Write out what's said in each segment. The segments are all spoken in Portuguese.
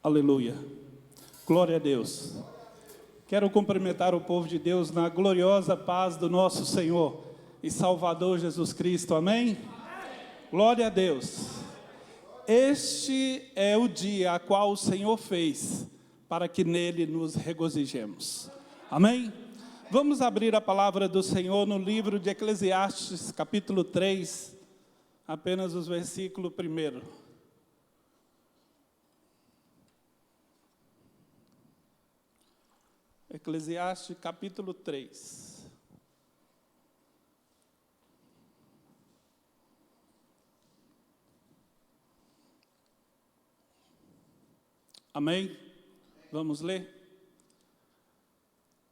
Aleluia. Glória a Deus. Quero cumprimentar o povo de Deus na gloriosa paz do nosso Senhor e Salvador Jesus Cristo. Amém? Glória a Deus. Este é o dia a qual o Senhor fez, para que nele nos regozijemos. Amém? Vamos abrir a palavra do Senhor no livro de Eclesiastes, capítulo 3, apenas os versículos 1. Eclesiastes, capítulo 3. Amém? Vamos ler?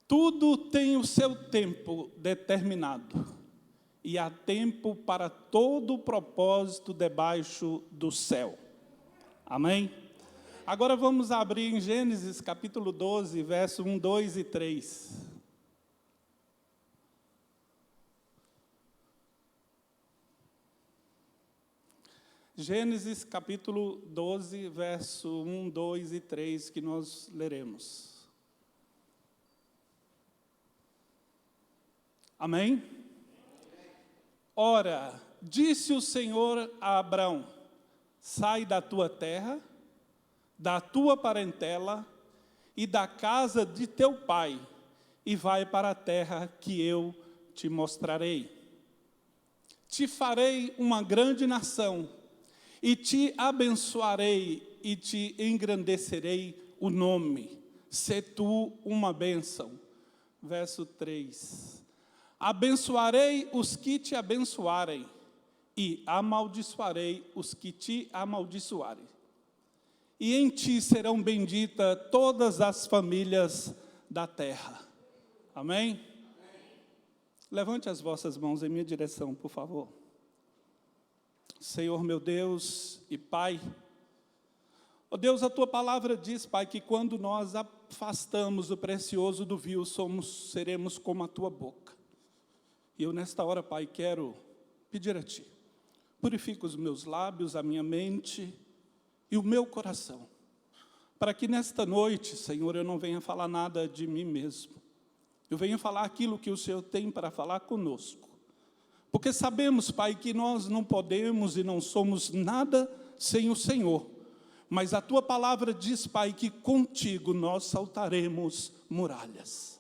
Tudo tem o seu tempo determinado, e há tempo para todo o propósito debaixo do céu. Amém? Agora vamos abrir em Gênesis capítulo 12, verso 1, 2 e 3. Gênesis capítulo 12, verso 1, 2 e 3, que nós leremos. Amém? Ora, disse o Senhor a Abrão: sai da tua terra, da tua parentela e da casa de teu pai, e vai para a terra que eu te mostrarei. Te farei uma grande nação, e te abençoarei, e te engrandecerei o nome. Sê tu uma bênção. Verso 3. Abençoarei os que te abençoarem, e amaldiçoarei os que te amaldiçoarem. E em ti serão benditas todas as famílias da terra. Amém? Amém? Levante as vossas mãos em minha direção, por favor. Senhor meu Deus e Pai, ó Deus, a Tua palavra diz, Pai, que quando nós afastamos o precioso do vil, seremos como a Tua boca. E eu nesta hora, Pai, quero pedir a Ti, purifica os meus lábios, a minha mente e o meu coração, para que nesta noite, Senhor, eu não venha falar nada de mim mesmo. Eu venha falar aquilo que o Senhor tem para falar conosco. Porque sabemos, Pai, que nós não podemos e não somos nada sem o Senhor. Mas a Tua palavra diz, Pai, que contigo nós saltaremos muralhas.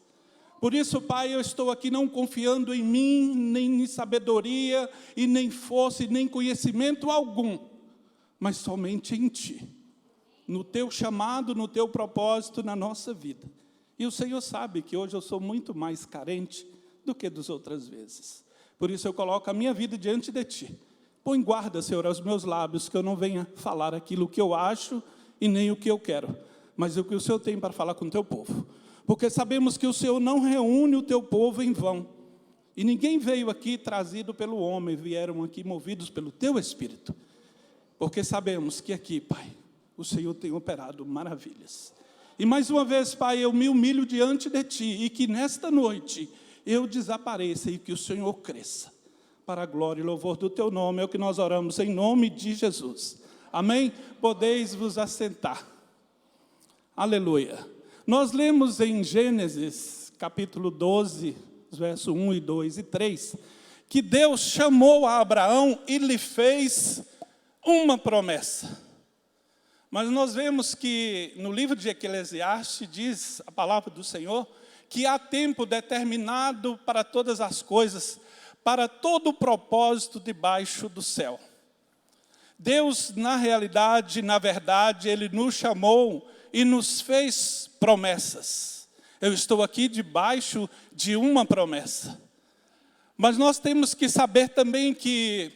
Por isso, Pai, eu estou aqui não confiando em mim, nem em sabedoria, e nem força, e nem conhecimento algum, mas somente em Ti, no Teu chamado, no Teu propósito na nossa vida. E o Senhor sabe que hoje eu sou muito mais carente do que das outras vezes. Por isso eu coloco a minha vida diante de Ti. Põe guarda, Senhor, aos meus lábios, que eu não venha falar aquilo que eu acho e nem o que eu quero, mas o que o Senhor tem para falar com o Teu povo. Porque sabemos que o Senhor não reúne o Teu povo em vão. E ninguém veio aqui trazido pelo homem, vieram aqui movidos pelo Teu Espírito. Porque sabemos que aqui, Pai, o Senhor tem operado maravilhas. E mais uma vez, Pai, eu me humilho diante de Ti, e que nesta noite eu desapareça e que o Senhor cresça. Para a glória e louvor do Teu nome, é o que nós oramos em nome de Jesus. Amém? Podeis vos assentar. Aleluia. Nós lemos em Gênesis, capítulo 12, versos 1 e 2 e 3, que Deus chamou a Abraão e lhe fez uma promessa. Mas nós vemos que no livro de Eclesiastes diz a palavra do Senhor que há tempo determinado para todas as coisas, para todo o propósito debaixo do céu. Deus, na realidade, na verdade, Ele nos chamou e nos fez promessas. Eu estou aqui debaixo de uma promessa. Mas nós temos que saber também que,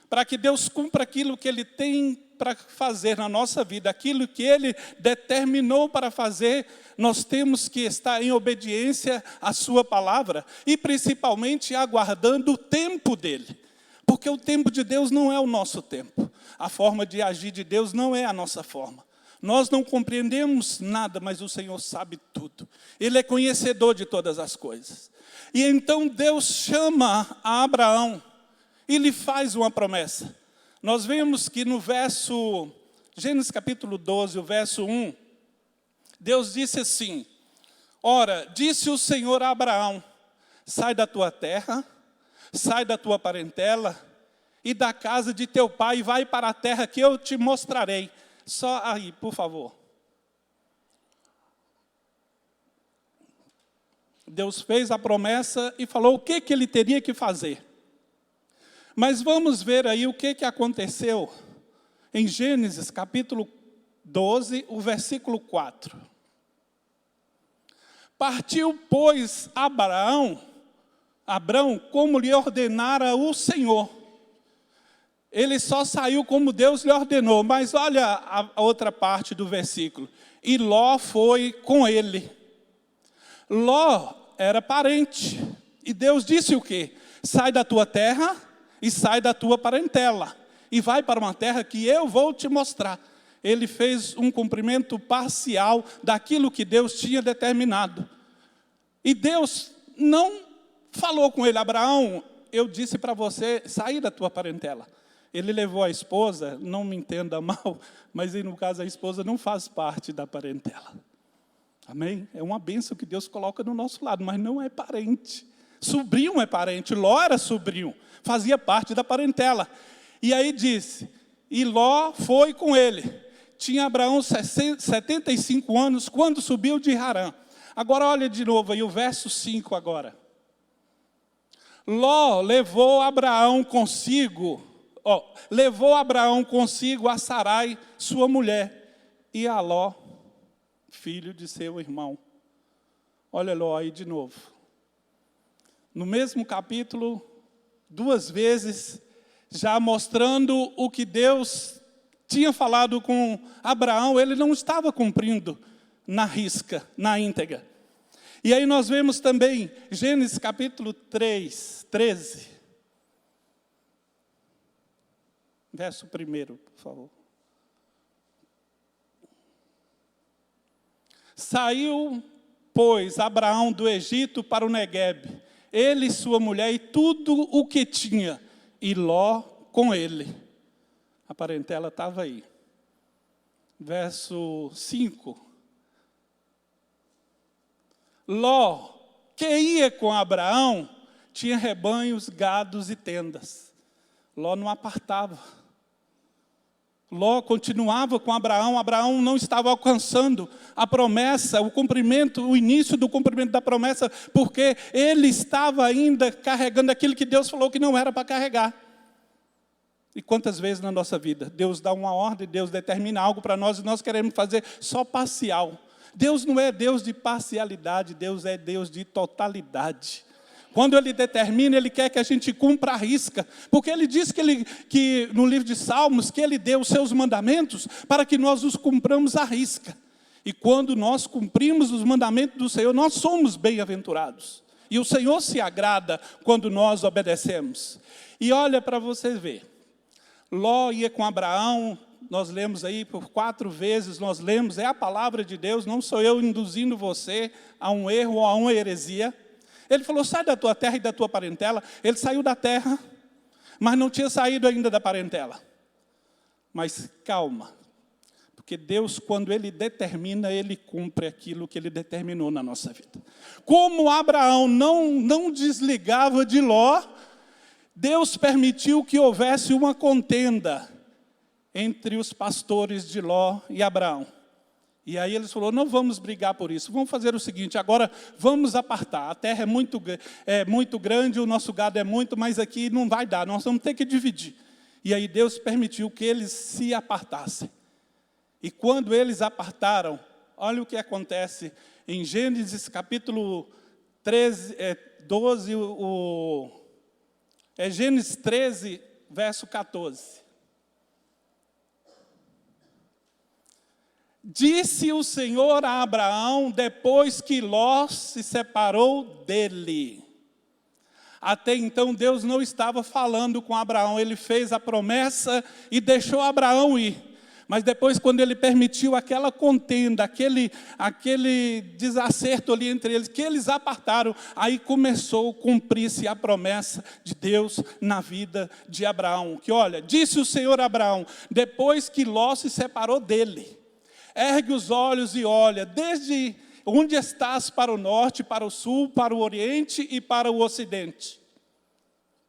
para que Deus cumpra aquilo que Ele tem para fazer na nossa vida, aquilo que Ele determinou para fazer, nós temos que estar em obediência à Sua palavra, e principalmente aguardando o tempo dEle. Porque o tempo de Deus não é o nosso tempo. A forma de agir de Deus não é a nossa forma. Nós não compreendemos nada, mas o Senhor sabe tudo. Ele é conhecedor de todas as coisas. E então Deus chama a Abraão e lhe faz uma promessa. Nós vemos que no verso, Gênesis capítulo 12, o verso 1, Deus disse assim: ora, disse o Senhor a Abraão, sai da tua terra, sai da tua parentela e da casa de teu pai e vai para a terra que eu te mostrarei. Só aí, por favor. Deus fez a promessa e falou o que ele teria que fazer. Mas vamos ver aí o que aconteceu em Gênesis capítulo 12, o versículo 4. Partiu, pois, Abrão, como lhe ordenara o Senhor. Ele só saiu como Deus lhe ordenou. Mas olha a outra parte do versículo. E Ló foi com ele. Ló era parente. E Deus disse o quê? Sai da tua terra e sai da tua parentela. E vai para uma terra que eu vou te mostrar. Ele fez um cumprimento parcial daquilo que Deus tinha determinado. E Deus não falou com ele: Abraão, eu disse para você sair da tua parentela. Ele levou a esposa, não me entenda mal, mas no caso a esposa não faz parte da parentela. Amém? É uma bênção que Deus coloca do nosso lado, mas não é parente. Sobrinho é parente, Ló era sobrinho, fazia parte da parentela. E aí disse, e Ló foi com ele. Tinha Abraão 75 anos quando subiu de Harã. Agora olha de novo aí o verso 5 agora. Ló levou Abraão consigo a Sarai, sua mulher, e a Ló, filho de seu irmão. Olha Ló aí de novo. No mesmo capítulo, 2 vezes, já mostrando o que Deus tinha falado com Abraão, ele não estava cumprindo na risca, na íntegra. E aí nós vemos também, Gênesis capítulo 13. Verso 1, por favor. Saiu, pois, Abraão do Egito para o Neguebe, ele e sua mulher e tudo o que tinha, e Ló com ele. A parentela estava aí. Verso 5. Ló, que ia com Abraão, tinha rebanhos, gados e tendas. Ló não apartava. Ló continuava com Abraão. Abraão não estava alcançando a promessa, o cumprimento, o início do cumprimento da promessa, porque ele estava ainda carregando aquilo que Deus falou que não era para carregar. E quantas vezes na nossa vida, Deus dá uma ordem, Deus determina algo para nós e nós queremos fazer só parcial. Deus não é Deus de parcialidade, Deus é Deus de totalidade. Quando Ele determina, Ele quer que a gente cumpra a risca. Porque Ele diz que no livro de Salmos, que Ele deu os seus mandamentos para que nós os cumpramos à risca. E quando nós cumprimos os mandamentos do Senhor, nós somos bem-aventurados. E o Senhor se agrada quando nós obedecemos. E olha para você ver. Ló ia com Abraão, nós lemos aí por 4 vezes, nós lemos, é a palavra de Deus, não sou eu induzindo você a um erro ou a uma heresia. Ele falou, sai da tua terra e da tua parentela. Ele saiu da terra, mas não tinha saído ainda da parentela. Mas calma, porque Deus, quando Ele determina, Ele cumpre aquilo que Ele determinou na nossa vida. Como Abraão não desligava de Ló, Deus permitiu que houvesse uma contenda entre os pastores de Ló e Abraão. E aí eles falaram, não vamos brigar por isso, vamos fazer o seguinte, agora vamos apartar. A terra é muito grande, o nosso gado é muito, mas aqui não vai dar, nós vamos ter que dividir. E aí Deus permitiu que eles se apartassem. E quando eles apartaram, olha o que acontece em Gênesis capítulo 12, Gênesis 13, verso 14. Disse o Senhor a Abraão, depois que Ló se separou dele. Até então Deus não estava falando com Abraão, Ele fez a promessa e deixou Abraão ir. Mas depois, quando Ele permitiu aquela contenda, aquele desacerto ali entre eles, que eles apartaram, aí começou a cumprir-se a promessa de Deus na vida de Abraão. Que olha, disse o Senhor a Abraão, depois que Ló se separou dele. Ergue os olhos e olha, desde onde estás para o norte, para o sul, para o oriente e para o ocidente.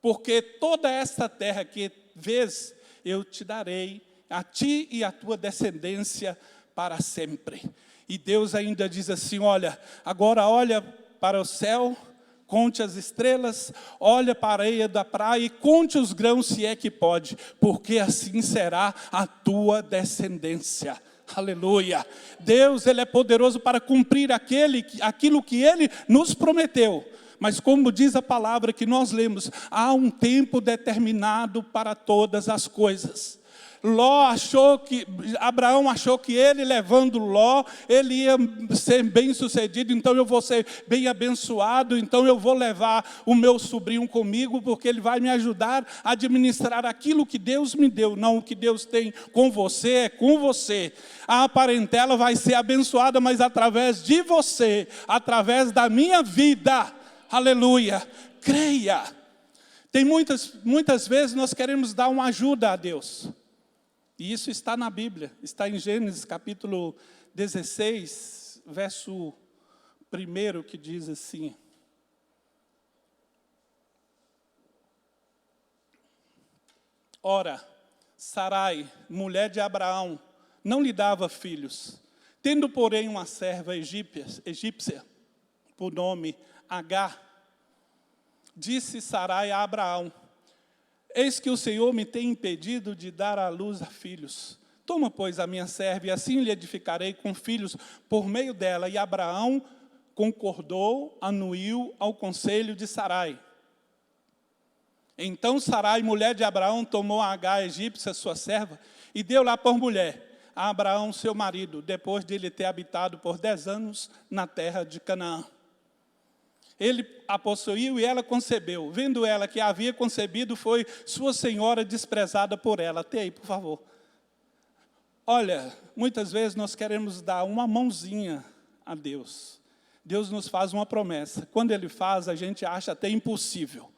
Porque toda esta terra que vês, eu te darei, a ti e a tua descendência para sempre. E Deus ainda diz assim, olha, agora olha para o céu, conte as estrelas, olha para a areia da praia e conte os grãos se é que pode, porque assim será a tua descendência. Aleluia. Deus, Ele é poderoso para cumprir aquilo que Ele nos prometeu. Mas como diz a palavra que nós lemos, há um tempo determinado para todas as coisas. Abraão achou que ele levando Ló, ele ia ser bem sucedido, então eu vou ser bem abençoado, então eu vou levar o meu sobrinho comigo, porque ele vai me ajudar a administrar aquilo que Deus me deu. Não, o que Deus tem com você é com você. A parentela vai ser abençoada, mas através de você, através da minha vida. Aleluia. Creia. Tem muitas vezes nós queremos dar uma ajuda a Deus. E isso está na Bíblia, está em Gênesis capítulo 16, verso 1, que diz assim. Ora, Sarai, mulher de Abraão, não lhe dava filhos, tendo, porém, uma serva egípcia, por nome Agar, disse Sarai a Abraão, eis que o Senhor me tem impedido de dar à luz a filhos. Toma, pois, a minha serva, e assim lhe edificarei com filhos por meio dela. E Abraão concordou, anuiu ao conselho de Sarai. Então Sarai, mulher de Abraão, tomou a Agar egípcia, sua serva, e deu-la por mulher a Abraão, seu marido, depois de ele ter habitado por 10 anos na terra de Canaã. Ele a possuiu e ela concebeu. Vendo ela que havia concebido, foi sua senhora desprezada por ela. Até aí, por favor. Olha, muitas vezes nós queremos dar uma mãozinha a Deus. Deus nos faz uma promessa. Quando Ele faz, a gente acha até impossível.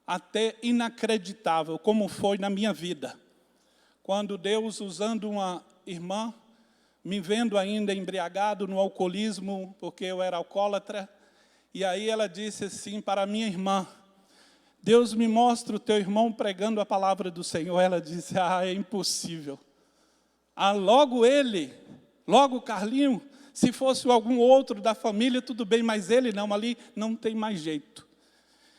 Até inacreditável, como foi na minha vida. Quando Deus, usando uma irmã, me vendo ainda embriagado no alcoolismo, porque eu era alcoólatra, e aí ela disse assim para a minha irmã, Deus me mostra o teu irmão pregando a palavra do Senhor. Ela disse, é impossível. Logo ele, logo Carlinho, se fosse algum outro da família, tudo bem, mas ele não, ali não tem mais jeito.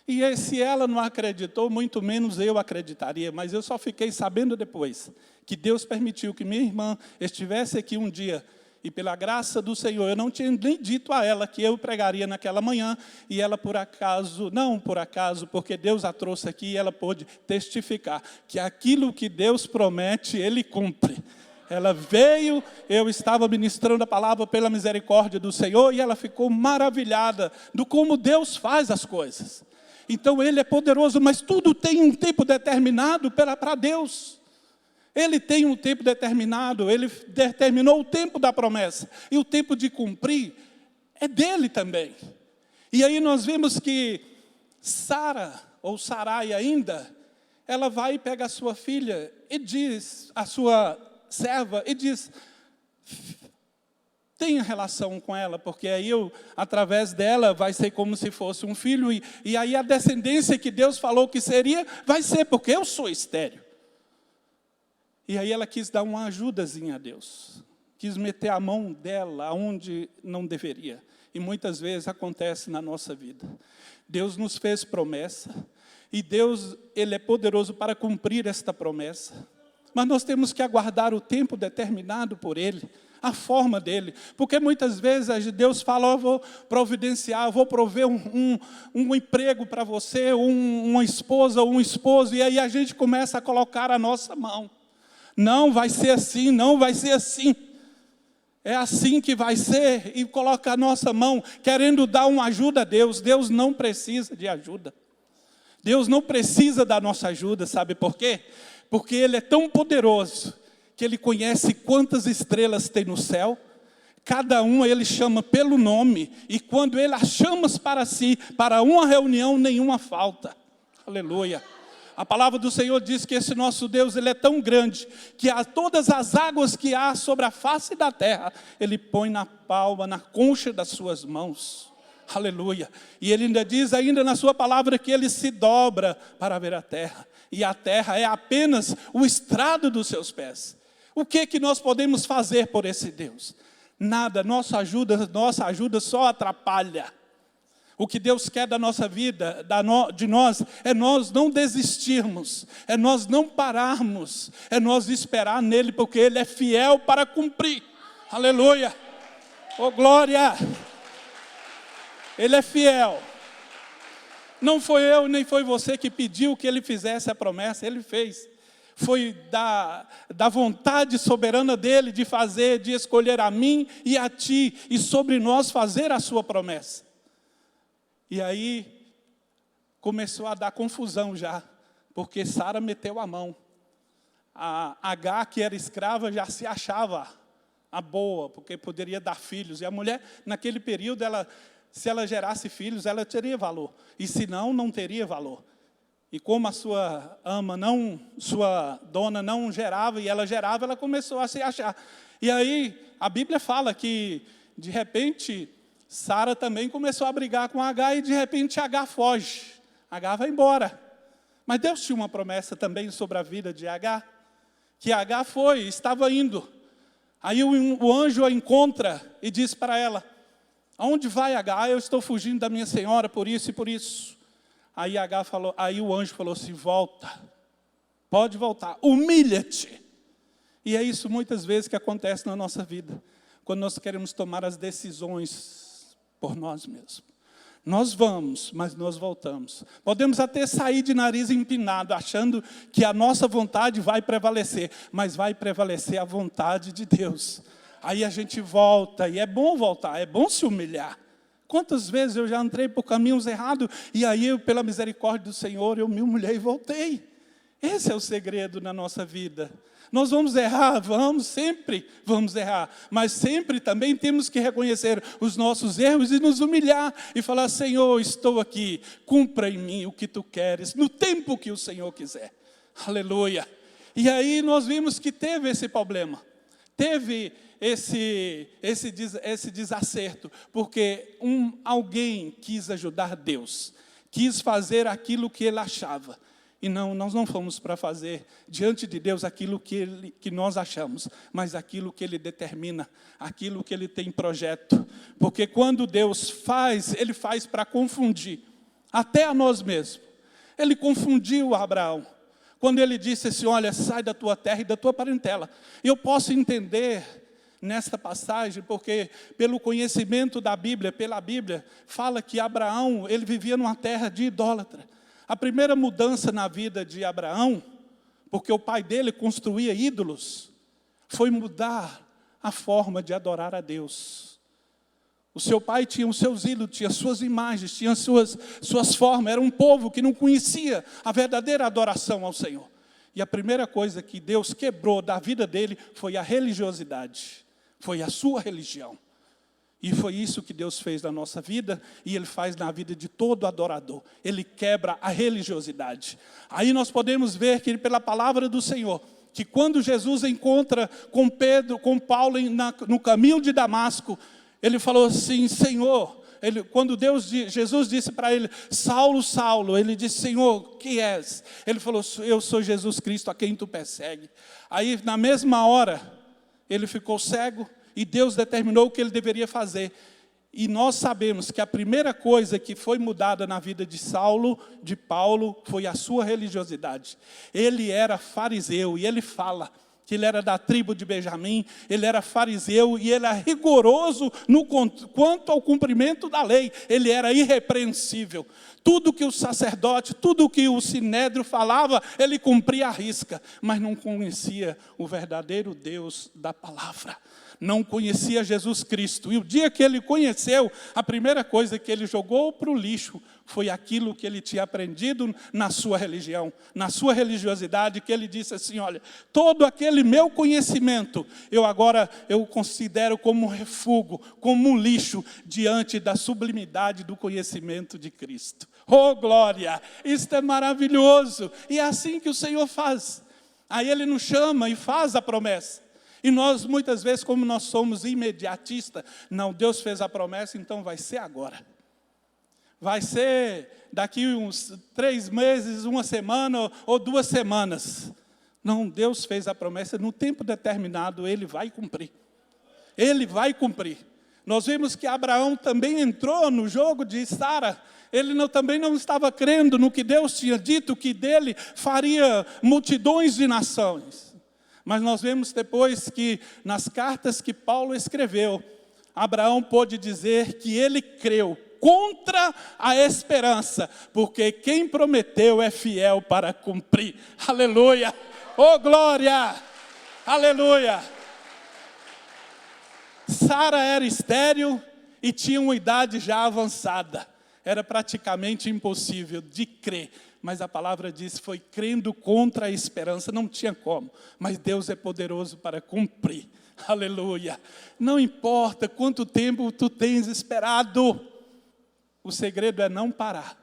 E se ela não acreditou, muito menos eu acreditaria, mas eu só fiquei sabendo depois, que Deus permitiu que minha irmã estivesse aqui um dia, e pela graça do Senhor, eu não tinha nem dito a ela que eu pregaria naquela manhã, e ela por acaso, não por acaso, porque Deus a trouxe aqui e ela pôde testificar que aquilo que Deus promete, Ele cumpre. Ela veio, eu estava ministrando a palavra pela misericórdia do Senhor, e ela ficou maravilhada do como Deus faz as coisas. Então Ele é poderoso, mas tudo tem um tempo determinado para Deus. Ele tem um tempo determinado, Ele determinou o tempo da promessa. E o tempo de cumprir é dEle também. E aí nós vemos que Sara, ou Sarai ainda, ela vai e pega a sua filha e diz, a sua serva, e diz, tenha relação com ela, porque aí através dela, vai ser como se fosse um filho. E aí a descendência que Deus falou que seria, vai ser, porque eu sou estéril. E aí ela quis dar uma ajudazinha a Deus. Quis meter a mão dela onde não deveria. E muitas vezes acontece na nossa vida. Deus nos fez promessa. E Deus, Ele é poderoso para cumprir esta promessa. Mas nós temos que aguardar o tempo determinado por Ele. A forma dEle. Porque muitas vezes Deus fala, eu vou providenciar, eu vou prover um emprego para você, uma esposa ou um esposo. E aí a gente começa a colocar a nossa mão. Não vai ser assim, não vai ser assim. É assim que vai ser, e coloca a nossa mão, querendo dar uma ajuda a Deus. Deus não precisa de ajuda. Deus não precisa da nossa ajuda, sabe por quê? Porque Ele é tão poderoso, que Ele conhece quantas estrelas tem no céu. Cada uma Ele chama pelo nome, e quando Ele as chama para si, para uma reunião, nenhuma falta. Aleluia. A palavra do Senhor diz que esse nosso Deus, Ele é tão grande, que todas as águas que há sobre a face da terra, Ele põe na palma, na concha das suas mãos. Aleluia. E Ele ainda diz ainda na sua palavra que Ele se dobra para ver a terra. E a terra é apenas o estrado dos seus pés. O que nós podemos fazer por esse Deus? Nada, nossa ajuda só atrapalha. O que Deus quer da nossa vida, de nós, é nós não desistirmos, é nós não pararmos, é nós esperar nele, porque Ele é fiel para cumprir. Aleluia! Oh, glória! Ele é fiel. Não foi eu, nem foi você que pediu que Ele fizesse a promessa, Ele fez. Foi da vontade soberana dEle de fazer, de escolher a mim e a ti, e sobre nós fazer a sua promessa. E aí, começou a dar confusão já, porque Sara meteu a mão. A Agar, que era escrava, já se achava a boa, porque poderia dar filhos. E a mulher, naquele período, se ela gerasse filhos, ela teria valor. E se não, não teria valor. E como a sua sua dona não gerava, e ela gerava, ela começou a se achar. E aí, a Bíblia fala que, de repente, Sara também começou a brigar com Agar e de repente Agar foge. Agar vai embora. Mas Deus tinha uma promessa também sobre a vida de Agar. Que Agar estava indo. Aí o anjo a encontra e diz para ela: aonde vai, Agar? Eu estou fugindo da minha senhora por isso e por isso. Aí o anjo falou assim: volta. Pode voltar. Humilha-te. E é isso muitas vezes que acontece na nossa vida. Quando nós queremos tomar as decisões por nós mesmos. Nós vamos, mas nós voltamos. Podemos até sair de nariz empinado, achando que a nossa vontade vai prevalecer, mas vai prevalecer a vontade de Deus. Aí a gente volta, e é bom voltar, é bom se humilhar. Quantas vezes eu já entrei por caminhos errados, e aí, pela misericórdia do Senhor, eu me humilhei e voltei. Esse é o segredo na nossa vida. Nós vamos errar, sempre vamos errar, mas sempre também temos que reconhecer os nossos erros e nos humilhar e falar: Senhor, estou aqui, cumpra em mim o que Tu queres, no tempo que o Senhor quiser. Aleluia. E aí nós vimos que teve esse problema, teve esse desacerto, porque alguém quis ajudar Deus, quis fazer aquilo que ele achava. E não, nós não fomos para fazer diante de Deus aquilo que nós achamos, mas aquilo que Ele determina, aquilo que Ele tem projeto. Porque quando Deus faz, Ele faz para confundir, até a nós mesmos. Ele confundiu Abraão, quando Ele disse assim: olha, sai da tua terra e da tua parentela. E eu posso entender nesta passagem, porque pelo conhecimento da Bíblia, pela Bíblia, fala que Abraão, ele vivia numa terra de idólatra. A primeira mudança na vida de Abraão, porque o pai dele construía ídolos, foi mudar a forma de adorar a Deus. O seu pai tinha os seus ídolos, tinha suas imagens, tinha suas formas. Era um povo que não conhecia a verdadeira adoração ao Senhor. E a primeira coisa que Deus quebrou da vida dele foi a religiosidade, foi a sua religião. E foi isso que Deus fez na nossa vida, e Ele faz na vida de todo adorador. Ele quebra a religiosidade. Aí nós podemos ver que pela palavra do Senhor, que quando Jesus encontra com Paulo no caminho de Damasco, ele falou assim: Senhor, quando Jesus disse para ele: Saulo, Saulo, ele disse: Senhor, que és? Ele falou: eu sou Jesus Cristo, a quem tu persegue. Aí na mesma hora, ele ficou cego, e Deus determinou o que ele deveria fazer. E nós sabemos que a primeira coisa que foi mudada na vida de Paulo, foi a sua religiosidade. Ele era fariseu, e ele fala que ele era da tribo de Benjamim, ele era fariseu, e ele era rigoroso quanto ao cumprimento da lei. Ele era irrepreensível. Tudo que o sacerdote, tudo que o sinédrio falava, ele cumpria à risca, mas não conhecia o verdadeiro Deus da palavra. Não conhecia Jesus Cristo. E o dia que ele conheceu, a primeira coisa que ele jogou para o lixo foi aquilo que ele tinha aprendido na sua religião, na sua religiosidade, que ele disse assim, olha, todo aquele meu conhecimento, eu considero como um refúgio, como um lixo, diante da sublimidade do conhecimento de Cristo. Oh, glória! Isto é maravilhoso, e é assim que o Senhor faz. Aí Ele nos chama e faz a promessa. E nós, muitas vezes, como nós somos imediatistas, não, Deus fez a promessa, então vai ser agora. Vai ser daqui uns 3 meses, 1 semana ou 2 semanas. Não, Deus fez a promessa, no tempo determinado, Ele vai cumprir. Ele vai cumprir. Nós vimos que Abraão também entrou no jogo de Sara. Ele também não estava crendo no que Deus tinha dito, que dele faria multidões de nações. Mas nós vemos depois que, nas cartas que Paulo escreveu, Abraão pôde dizer que ele creu contra a esperança, porque quem prometeu é fiel para cumprir. Aleluia! Oh, glória! Aleluia! Sara era estéril e tinha uma idade já avançada. Era praticamente impossível de crer. Mas a palavra diz, foi crendo contra a esperança, não tinha como. Mas Deus é poderoso para cumprir. Aleluia! Não importa quanto tempo tu tens esperado. O segredo é não parar.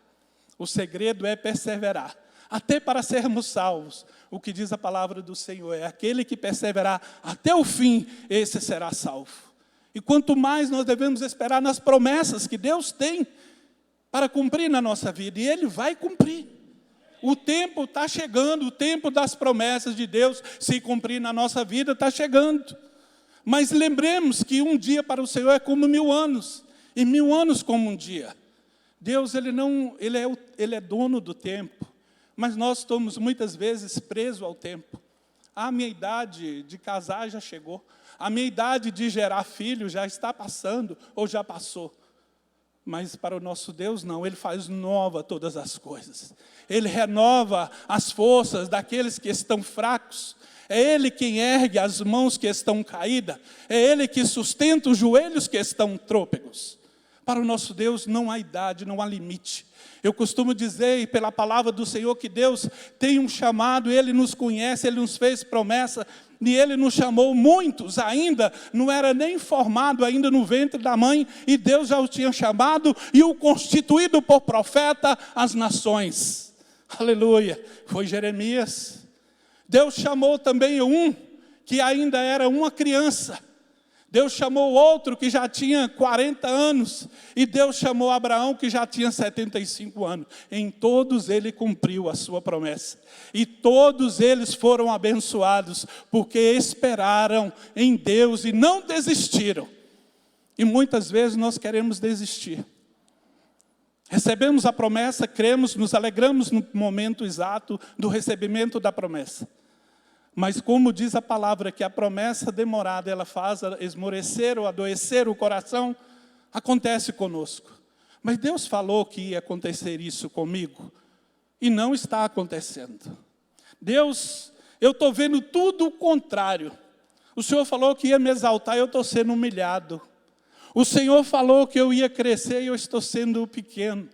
O segredo é perseverar. Até para sermos salvos. O que diz a palavra do Senhor é aquele que perseverar até o fim, esse será salvo. E quanto mais nós devemos esperar nas promessas que Deus tem para cumprir na nossa vida. E Ele vai cumprir. O tempo está chegando, o tempo das promessas de Deus se cumprir na nossa vida está chegando. Mas lembremos que um dia para o Senhor é como 1000 anos. E 1000 anos como um dia. Deus, Ele é dono do tempo. Mas nós estamos muitas vezes presos ao tempo. A minha idade de casar já chegou. A minha idade de gerar filho já está passando ou já passou. Mas para o nosso Deus não, Ele faz nova todas as coisas. Ele renova as forças daqueles que estão fracos. É Ele quem ergue as mãos que estão caídas. É Ele que sustenta os joelhos que estão trôpegos. Para o nosso Deus não há idade, não há limite. Eu costumo dizer, pela palavra do Senhor, que Deus tem um chamado, Ele nos conhece, Ele nos fez promessa, e Ele nos chamou muitos ainda, não era nem formado ainda no ventre da mãe, e Deus já o tinha chamado, e o constituído por profeta às nações. Aleluia, foi Jeremias. Deus chamou também um, que ainda era uma criança. Deus chamou outro que já tinha 40 anos. E Deus chamou Abraão que já tinha 75 anos. Em todos ele cumpriu a sua promessa. E todos eles foram abençoados. Porque esperaram em Deus e não desistiram. E muitas vezes nós queremos desistir. Recebemos a promessa, cremos, nos alegramos no momento exato do recebimento da promessa. Mas como diz a palavra que a promessa demorada, ela faz esmorecer ou adoecer o coração, acontece conosco. Mas Deus falou que ia acontecer isso comigo, e não está acontecendo. Deus, eu estou vendo tudo o contrário. O Senhor falou que ia me exaltar, eu estou sendo humilhado. O Senhor falou que eu ia crescer e eu estou sendo pequeno.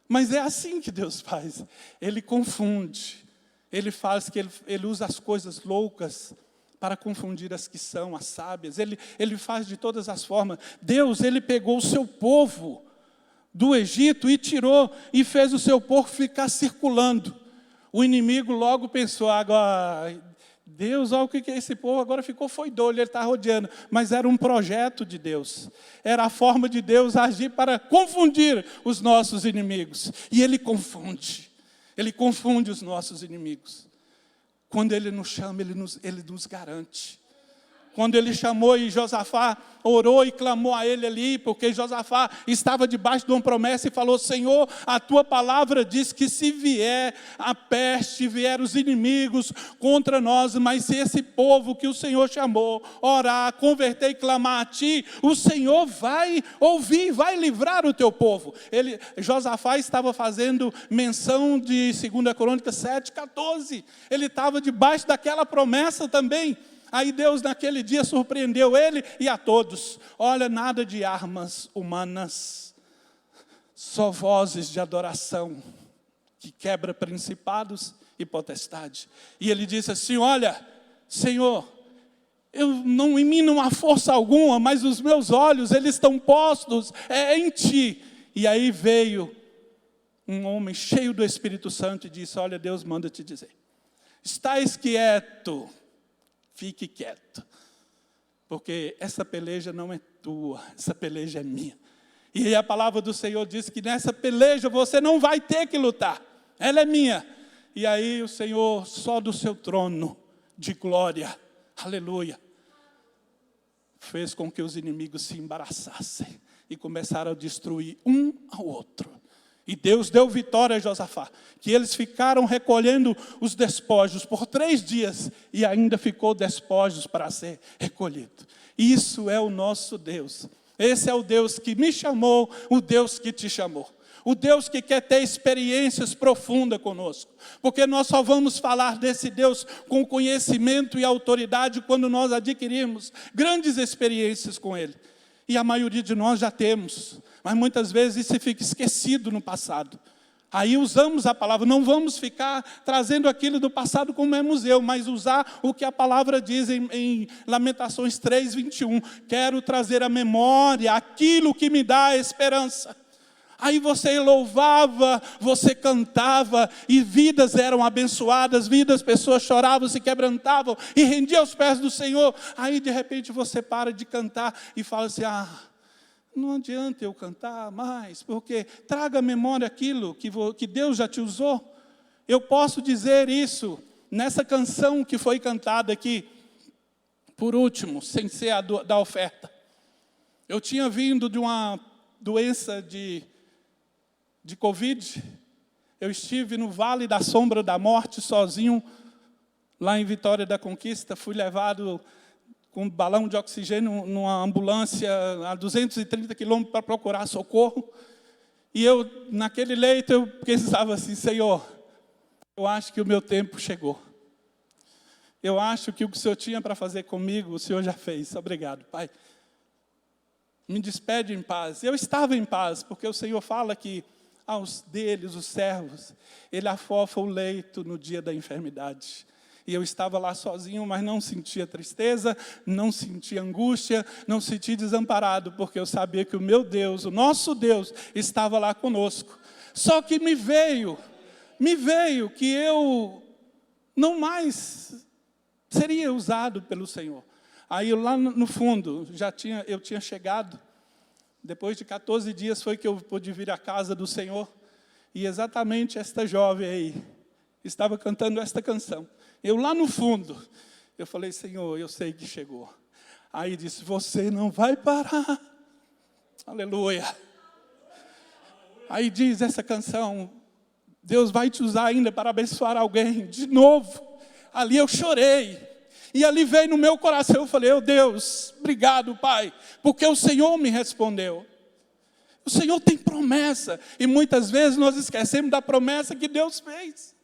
Mas é assim que Deus faz. Ele confunde. Ele faz que ele usa as coisas loucas para confundir as que são as sábias. Ele faz de todas as formas. Deus, Ele pegou o seu povo do Egito e tirou e fez o seu povo ficar circulando. O inimigo logo pensou, agora, Deus, olha o que é esse povo, agora foi doido, ele está rodeando. Mas era um projeto de Deus. Era a forma de Deus agir para confundir os nossos inimigos. E Ele confunde. Ele confunde os nossos inimigos. Quando Ele nos chama, Ele nos garante. Quando Ele chamou e Josafá orou e clamou a Ele ali, porque Josafá estava debaixo de uma promessa e falou, Senhor, a Tua palavra diz que se vier a peste, vier os inimigos contra nós, mas se esse povo que o Senhor chamou, orar, converter e clamar a Ti, o Senhor vai ouvir, vai livrar o Teu povo. Josafá estava fazendo menção de 2 Crônicas 7:14. Ele estava debaixo daquela promessa também. Aí Deus naquele dia surpreendeu ele e a todos. Olha, nada de armas humanas. Só vozes de adoração que quebra principados e potestade. E ele disse assim: olha, Senhor, eu não em mim não há força alguma, mas os meus olhos, eles estão postos em ti. E aí veio um homem cheio do Espírito Santo e disse: olha, Deus manda te dizer, estais quieto, fique quieto, porque essa peleja não é tua, essa peleja é minha. E aí a palavra do Senhor diz que nessa peleja você não vai ter que lutar, ela é minha. E aí o Senhor, só do seu trono de glória, aleluia, fez com que os inimigos se embaraçassem e começaram a destruir um ao outro. E Deus deu vitória a Josafá, que eles ficaram recolhendo os despojos por 3 dias, e ainda ficou despojos para ser recolhido. Isso é o nosso Deus. Esse é o Deus que me chamou, o Deus que te chamou. O Deus que quer ter experiências profundas conosco. Porque nós só vamos falar desse Deus com conhecimento e autoridade quando nós adquirirmos grandes experiências com Ele. E a maioria de nós já temos, mas muitas vezes isso fica esquecido no passado. Aí usamos a palavra, não vamos ficar trazendo aquilo do passado como é museu, mas usar o que a palavra diz em Lamentações 3:21. Quero trazer à memória aquilo que me dá esperança. Aí você louvava, você cantava, e vidas eram abençoadas, pessoas choravam, se quebrantavam, e rendiam aos pés do Senhor. Aí de repente você para de cantar e fala assim: não adianta eu cantar mais, porque traga à memória aquilo que Deus já te usou. Eu posso dizer isso nessa canção que foi cantada aqui, por último, sem ser a da oferta. Eu tinha vindo de uma doença de Covid. Eu estive no Vale da Sombra da Morte, sozinho, lá em Vitória da Conquista. Fui levado com um balão de oxigênio numa ambulância a 230 quilômetros para procurar socorro. E eu, naquele leito, eu pensava assim: Senhor, eu acho que o meu tempo chegou. Eu acho que o que o Senhor tinha para fazer comigo, o Senhor já fez. Obrigado, Pai. Me despede em paz. Eu estava em paz, porque o Senhor fala que aos deles, os servos, Ele afofa o leito no dia da enfermidade. E eu estava lá sozinho, mas não sentia tristeza, não sentia angústia, não sentia desamparado, porque eu sabia que o meu Deus, o nosso Deus, estava lá conosco. Só que me veio que eu não mais seria usado pelo Senhor. Aí lá no fundo, eu tinha chegado, depois de 14 dias foi que eu pude vir à casa do Senhor, e exatamente esta jovem aí estava cantando esta canção. Eu lá no fundo, eu falei: Senhor, eu sei que chegou. Aí disse: você não vai parar. Aleluia. Aí diz essa canção: Deus vai te usar ainda para abençoar alguém. De novo, ali eu chorei. E ali veio no meu coração, eu falei: Deus, obrigado, Pai, porque o Senhor me respondeu. O Senhor tem promessa, e muitas vezes nós esquecemos da promessa que Deus fez.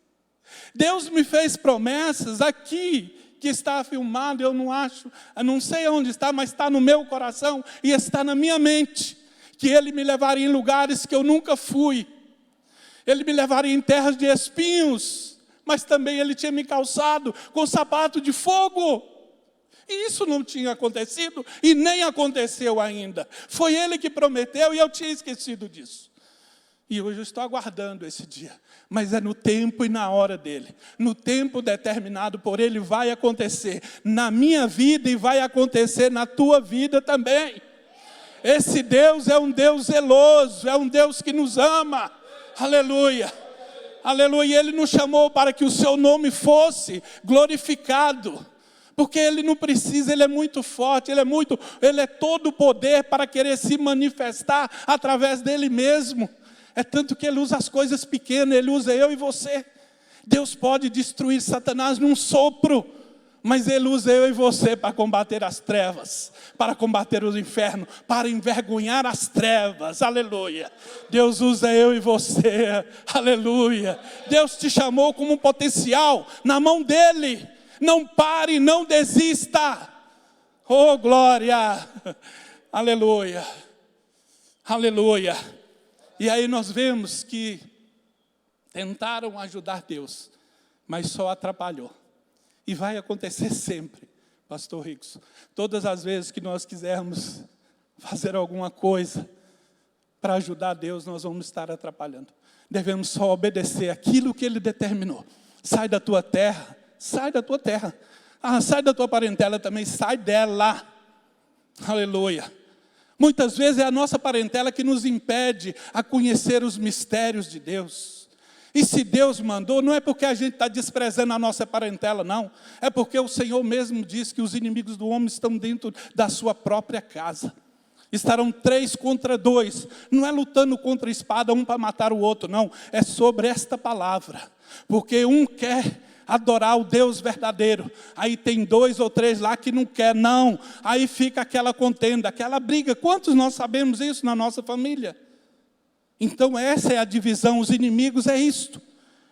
Deus me fez promessas aqui, que está filmado, eu não sei onde está, mas está no meu coração e está na minha mente, que Ele me levaria em lugares que eu nunca fui. Ele me levaria em terras de espinhos, mas também Ele tinha me calçado com sapato de fogo. E isso não tinha acontecido e nem aconteceu ainda. Foi Ele que prometeu e eu tinha esquecido disso. E hoje eu estou aguardando esse dia. Mas é no tempo e na hora dEle. No tempo determinado por Ele vai acontecer. Na minha vida e vai acontecer na tua vida também. Esse Deus é um Deus zeloso. É um Deus que nos ama. Aleluia. Aleluia. E Ele nos chamou para que o seu nome fosse glorificado. Porque Ele não precisa, Ele é muito forte, Ele é todo o poder para querer se manifestar através dEle mesmo. É tanto que Ele usa as coisas pequenas, Ele usa eu e você. Deus pode destruir Satanás num sopro, mas Ele usa eu e você para combater as trevas, para combater o inferno, para envergonhar as trevas, aleluia. Deus usa eu e você, aleluia. Deus te chamou como um potencial na mão dEle. Não pare, não desista. Oh, glória. Aleluia. Aleluia. E aí nós vemos que tentaram ajudar Deus, mas só atrapalhou. E vai acontecer sempre, pastor Ricos. Todas as vezes que nós quisermos fazer alguma coisa para ajudar Deus, nós vamos estar atrapalhando. Devemos só obedecer aquilo que Ele determinou. Sai da tua terra, sai da tua terra. Sai da tua parentela também, sai dela. Aleluia. Muitas vezes é a nossa parentela que nos impede a conhecer os mistérios de Deus. E se Deus mandou, não é porque a gente está desprezando a nossa parentela, não. É porque o Senhor mesmo diz que os inimigos do homem estão dentro da sua própria casa. Estarão 3 contra 2. Não é lutando contra a espada, um para matar o outro, não. É sobre esta palavra. Porque um quer adorar o Deus verdadeiro. Aí tem 2 ou 3 lá que não quer, não. Aí fica aquela contenda, aquela briga. Quantos nós sabemos isso na nossa família? Então essa é a divisão, os inimigos é isto.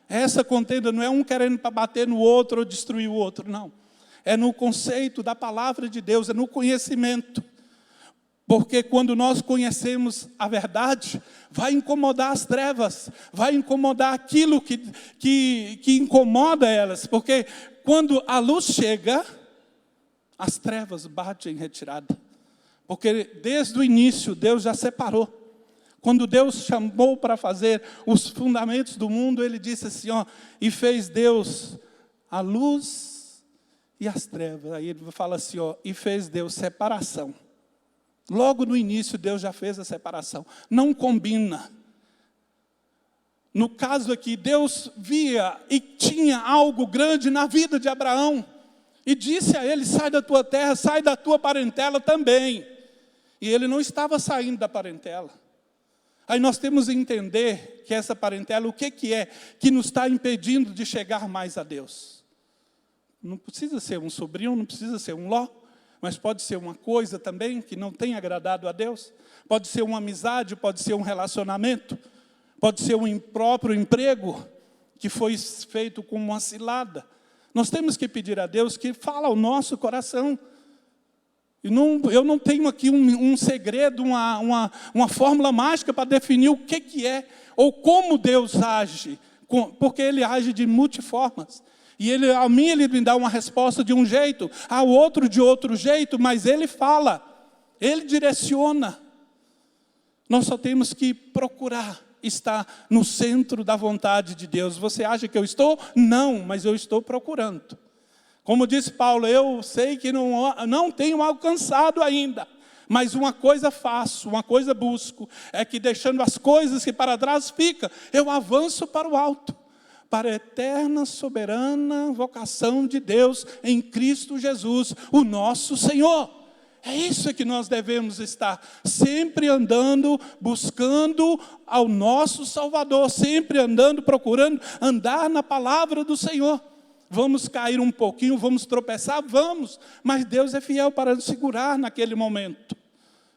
Essa contenda não é um querendo para bater no outro ou destruir o outro, não. É no conceito da palavra de Deus, é no conhecimento. Porque quando nós conhecemos a verdade, vai incomodar as trevas, vai incomodar aquilo que incomoda elas. Porque quando a luz chega, as trevas batem em retirada. Porque desde o início Deus já separou. Quando Deus chamou para fazer os fundamentos do mundo, Ele disse assim, e fez Deus a luz e as trevas. Aí Ele fala assim, e fez Deus separação. Logo no início, Deus já fez a separação. Não combina. No caso aqui, Deus via e tinha algo grande na vida de Abraão. E disse a ele, sai da tua terra, sai da tua parentela também. E ele não estava saindo da parentela. Aí nós temos que entender que essa parentela, o que é que nos está impedindo de chegar mais a Deus? Não precisa ser um sobrinho, não precisa ser um Ló. Mas pode ser uma coisa também que não tem agradado a Deus. Pode ser uma amizade, pode ser um relacionamento. Pode ser um próprio emprego que foi feito com uma cilada. Nós temos que pedir a Deus que fala ao nosso coração. Eu não tenho aqui um segredo, uma fórmula mágica para definir o que é ou como Deus age. Porque Ele age de multiformas. E a mim Ele me dá uma resposta de um jeito, ao outro de outro jeito, mas Ele fala, Ele direciona. Nós só temos que procurar estar no centro da vontade de Deus. Você acha que eu estou? Não, mas eu estou procurando. Como disse Paulo, eu sei que não tenho alcançado ainda, mas uma coisa faço, uma coisa busco, é que deixando as coisas que para trás ficam, eu avanço para o alto. Para a eterna, soberana vocação de Deus em Cristo Jesus, o nosso Senhor. É isso que nós devemos estar, sempre andando, buscando ao nosso Salvador, sempre andando, procurando andar na palavra do Senhor. Vamos cair um pouquinho, vamos tropeçar, vamos, mas Deus é fiel para nos segurar naquele momento.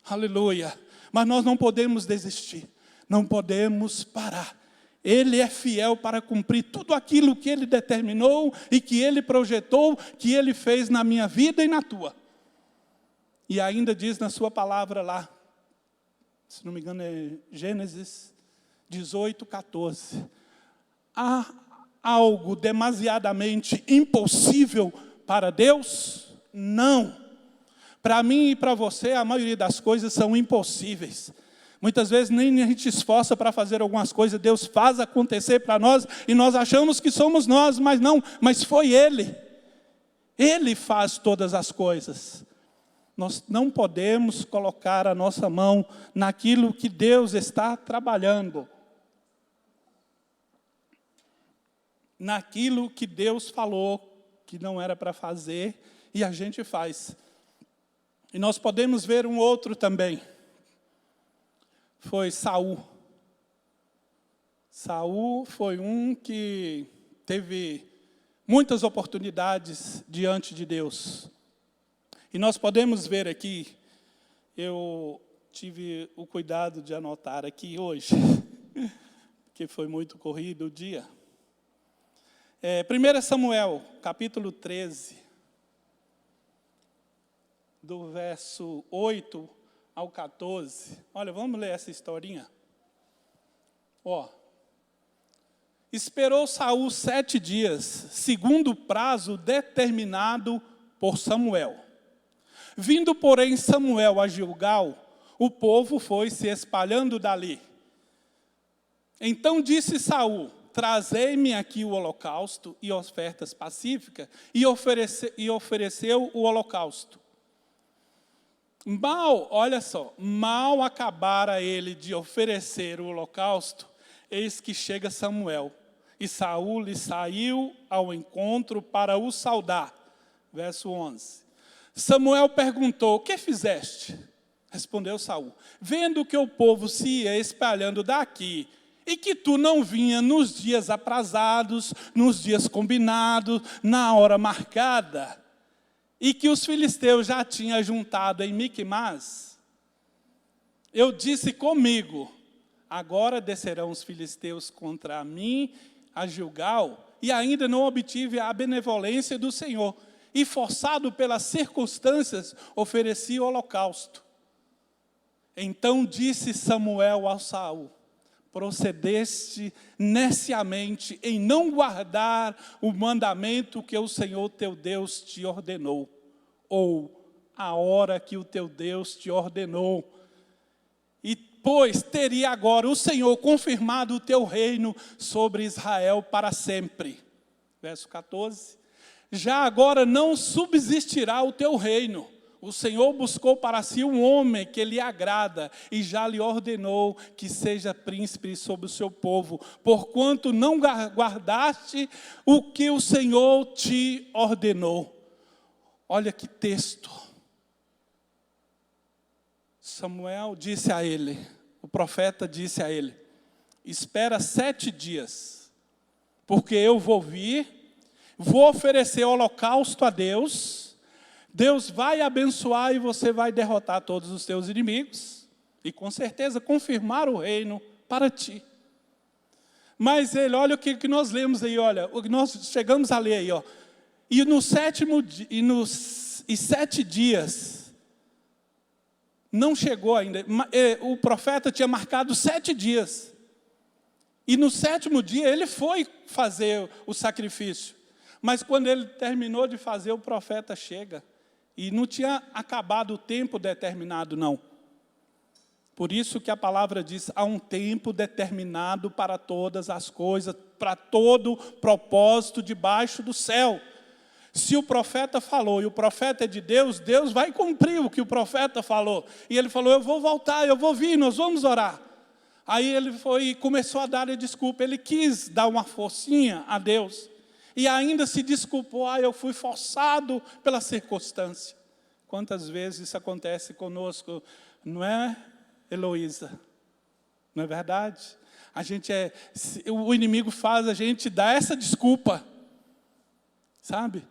Aleluia. Mas nós não podemos desistir, não podemos parar. Ele é fiel para cumprir tudo aquilo que Ele determinou e que Ele projetou, que Ele fez na minha vida e na tua. E ainda diz na sua palavra lá, se não me engano é Gênesis 18, 14. Há algo demasiadamente impossível para Deus? Não. Para mim e para você, a maioria das coisas são impossíveis. Muitas vezes nem a gente esforça para fazer algumas coisas, Deus faz acontecer para nós, e nós achamos que somos nós, mas não, mas foi Ele. Ele faz todas as coisas. Nós não podemos colocar a nossa mão naquilo que Deus está trabalhando. Naquilo que Deus falou que não era para fazer, e a gente faz. E nós podemos ver um outro também. Foi Saul. Saul foi um que teve muitas oportunidades diante de Deus. E nós podemos ver aqui, eu tive o cuidado de anotar aqui hoje, porque foi muito corrido o dia. 1 Samuel, capítulo 13, do verso 8 ao 14. Olha, vamos ler essa historinha. Esperou Saul 7 dias, segundo o prazo determinado por Samuel. Vindo, porém, Samuel a Gilgal, o povo foi se espalhando dali. Então disse Saul: trazei-me aqui o holocausto e ofertas pacíficas, e ofereceu o holocausto. Olha só, mal acabara ele de oferecer o holocausto, eis que chega Samuel, e Saul lhe saiu ao encontro para o saudar. Verso 11. Samuel perguntou: que fizeste? Respondeu Saul: vendo que o povo se ia espalhando daqui, e que tu não vinha nos dias aprazados, nos dias combinados, na hora marcada, e que os filisteus já tinham juntado em Miquimás, eu disse comigo: agora descerão os filisteus contra mim a Gilgal, e ainda não obtive a benevolência do Senhor, e forçado pelas circunstâncias, ofereci o holocausto. Então disse Samuel a Saul: procedeste neciamente em não guardar o mandamento que o Senhor teu Deus te ordenou, ou a hora que o teu Deus te ordenou. E pois teria agora o Senhor confirmado o teu reino sobre Israel para sempre. Verso 14. Já agora não subsistirá o teu reino. O Senhor buscou para si um homem que lhe agrada, e já lhe ordenou que seja príncipe sobre o seu povo, porquanto não guardaste o que o Senhor te ordenou. Olha que texto. Samuel disse a ele, o profeta disse a ele: espera 7 dias, porque eu vou vir, vou oferecer holocausto a Deus, Deus vai abençoar e você vai derrotar todos os teus inimigos, e com certeza confirmar o reino para ti. Mas ele, olha o que nós lemos aí, olha, o que nós chegamos a ler aí, ó. E no 7 dias, não chegou ainda, o profeta tinha marcado 7 dias. E no 7º dia ele foi fazer o sacrifício. Mas quando ele terminou de fazer, o profeta chega. E não tinha acabado o tempo determinado, não. Por isso que a palavra diz: há um tempo determinado para todas as coisas, para todo propósito debaixo do céu. Se o profeta falou, e o profeta é de Deus, Deus vai cumprir o que o profeta falou. E ele falou: eu vou voltar, eu vou vir, nós vamos orar. Aí ele foi e começou a dar a desculpa. Ele quis dar uma forcinha a Deus. E ainda se desculpou: eu fui forçado pela circunstância. Quantas vezes isso acontece conosco, não é, Heloísa? Não é verdade? O inimigo faz a gente dar essa desculpa. Sabe?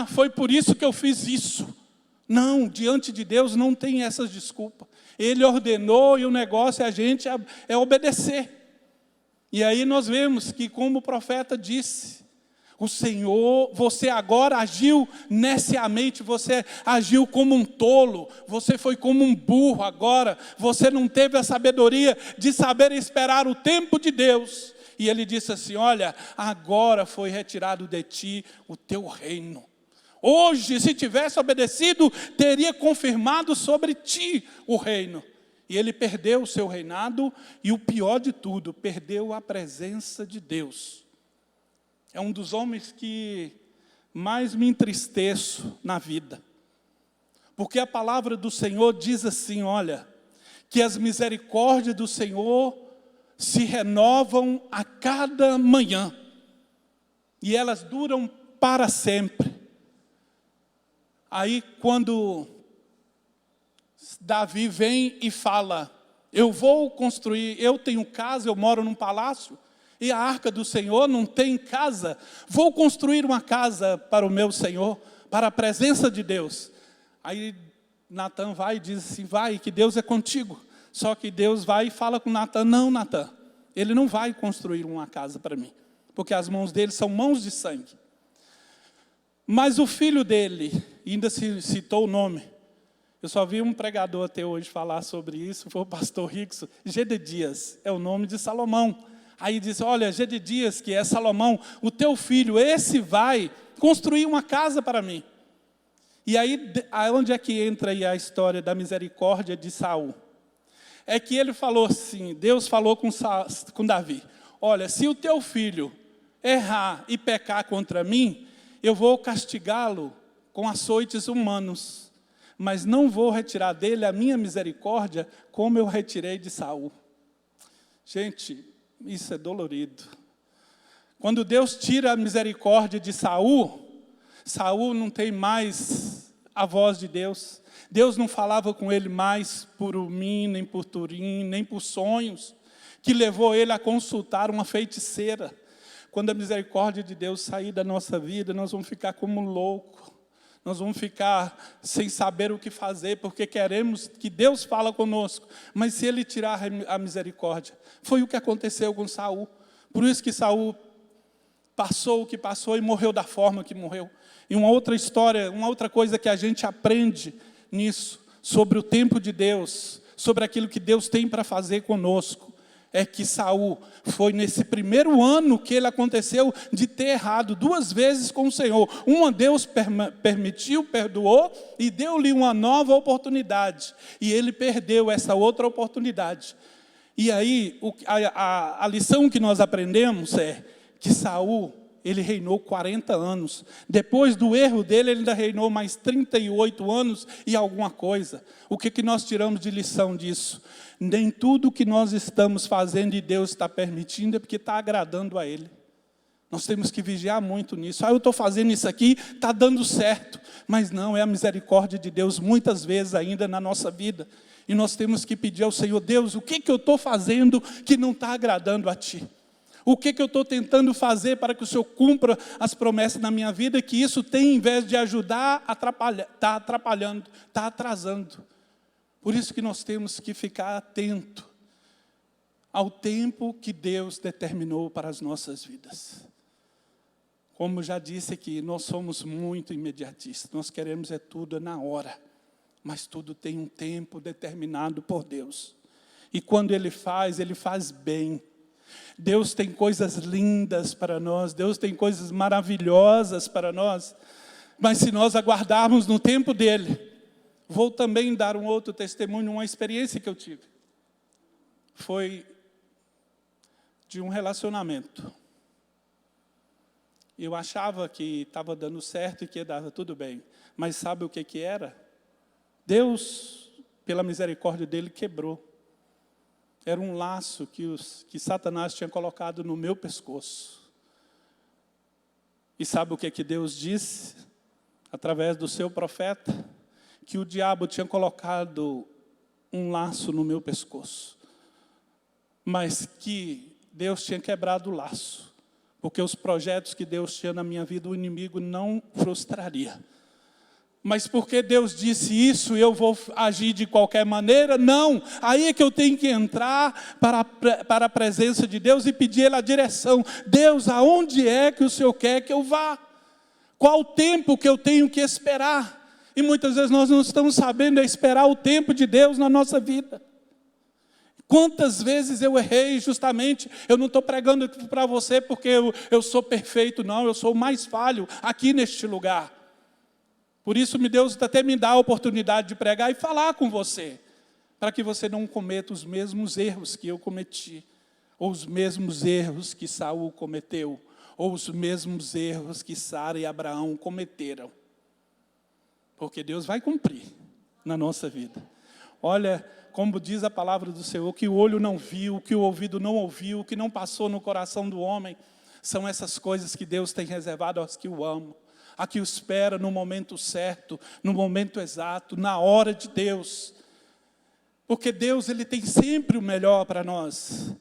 Foi por isso que eu fiz isso. Não, diante de Deus não tem essas desculpas. Ele ordenou e o negócio a gente é obedecer. E aí nós vemos que, como o profeta disse, o Senhor, você agora agiu neciamente, você agiu como um tolo, você foi como um burro agora, você não teve a sabedoria de saber esperar o tempo de Deus. E ele disse assim: olha, agora foi retirado de ti o teu reino. Hoje, se tivesse obedecido, teria confirmado sobre ti o reino. E ele perdeu o seu reinado, e o pior de tudo, perdeu a presença de Deus. É um dos homens que mais me entristeço na vida. Porque a palavra do Senhor diz assim, olha, que as misericórdias do Senhor se renovam a cada manhã. E elas duram para sempre. Aí quando Davi vem e fala: eu vou construir, eu tenho casa, eu moro num palácio, e a arca do Senhor não tem casa, vou construir uma casa para o meu Senhor, para a presença de Deus. Aí Natã vai e diz assim: vai, que Deus é contigo. Só que Deus vai e fala com Natã: não, Natã, ele não vai construir uma casa para mim, porque as mãos dele são mãos de sangue. Mas o filho dele, ainda se citou o nome, Eu só vi um pregador até hoje falar sobre isso, foi o pastor Rickson. Gededias é o nome de Salomão. Aí disse, olha, Gededias, que é Salomão, o teu filho, esse vai construir uma casa para mim. E aí, onde é que entra aí a história da misericórdia de Saul? É que ele falou assim, Deus falou com Davi, olha, se o teu filho errar e pecar contra mim, eu vou castigá-lo com açoites humanos, mas não vou retirar dele a minha misericórdia, como eu retirei de Saul. Gente, isso é dolorido. Quando Deus tira a misericórdia de Saul, Saul não tem mais a voz de Deus. Deus não falava com ele mais por Urim, nem por Turim, nem por sonhos, que levou ele a consultar uma feiticeira. Quando a misericórdia de Deus sair da nossa vida, nós vamos ficar como louco. Nós vamos ficar sem saber o que fazer, porque queremos que Deus fale conosco. Mas se Ele tirar a misericórdia, foi o que aconteceu com Saul. Por isso que Saul passou o que passou e morreu da forma que morreu. E uma outra história, uma outra coisa que a gente aprende nisso, sobre o tempo de Deus, sobre aquilo que Deus tem para fazer conosco, é que Saul foi nesse primeiro ano que ele aconteceu de ter errado 2 vezes com o Senhor. Uma Deus permitiu, perdoou e deu-lhe uma nova oportunidade. E ele perdeu essa outra oportunidade. E aí a lição que nós aprendemos é que Saul, ele reinou 40 anos. Depois do erro dele, ele ainda reinou mais 38 anos e alguma coisa. O que nós tiramos de lição disso? Nem tudo que nós estamos fazendo e Deus está permitindo é porque está agradando a Ele. Nós temos que vigiar muito nisso. Eu estou fazendo isso aqui, está dando certo. Mas não, é a misericórdia de Deus muitas vezes ainda na nossa vida. E nós temos que pedir ao Senhor, Deus, o que eu estou fazendo que não está agradando a Ti? O que eu estou tentando fazer para que o Senhor cumpra as promessas na minha vida, que isso tem, em vez de ajudar, está atrapalhando, está atrasando. Por isso que nós temos que ficar atento ao tempo que Deus determinou para as nossas vidas. Como já disse aqui, nós somos muito imediatistas, nós queremos tudo na hora, mas tudo tem um tempo determinado por Deus. E quando Ele faz bem. Deus tem coisas lindas para nós, Deus tem coisas maravilhosas para nós, mas se nós aguardarmos no tempo dEle, vou também dar um outro testemunho, uma experiência que eu tive. Foi de um relacionamento. Eu achava que estava dando certo e que ia dar tudo bem. Mas sabe o que era? Deus, pela misericórdia dEle, quebrou. Era um laço que Satanás tinha colocado no meu pescoço. E sabe o que Deus disse? Através do seu profeta? Que o diabo tinha colocado um laço no meu pescoço. Mas que Deus tinha quebrado o laço. Porque os projetos que Deus tinha na minha vida, o inimigo não frustraria. Mas porque Deus disse isso, eu vou agir de qualquer maneira? Não, aí é que eu tenho que entrar para a presença de Deus e pedir Ele a direção. Deus, aonde é que o Senhor quer que eu vá? Qual o tempo que eu tenho que esperar? E muitas vezes nós não estamos sabendo esperar o tempo de Deus na nossa vida. Quantas vezes eu errei justamente, eu não estou pregando para você porque eu sou perfeito, não, eu sou o mais falho aqui neste lugar. Por isso Deus até me dá a oportunidade de pregar e falar com você, para que você não cometa os mesmos erros que eu cometi, ou os mesmos erros que Saul cometeu, ou os mesmos erros que Sara e Abraão cometeram. Porque Deus vai cumprir na nossa vida. Olha, como diz a palavra do Senhor, que o olho não viu, que o ouvido não ouviu, que não passou no coração do homem, são essas coisas que Deus tem reservado aos que o amam. A que o espera no momento certo, no momento exato, na hora de Deus. Porque Deus, Ele tem sempre o melhor para nós.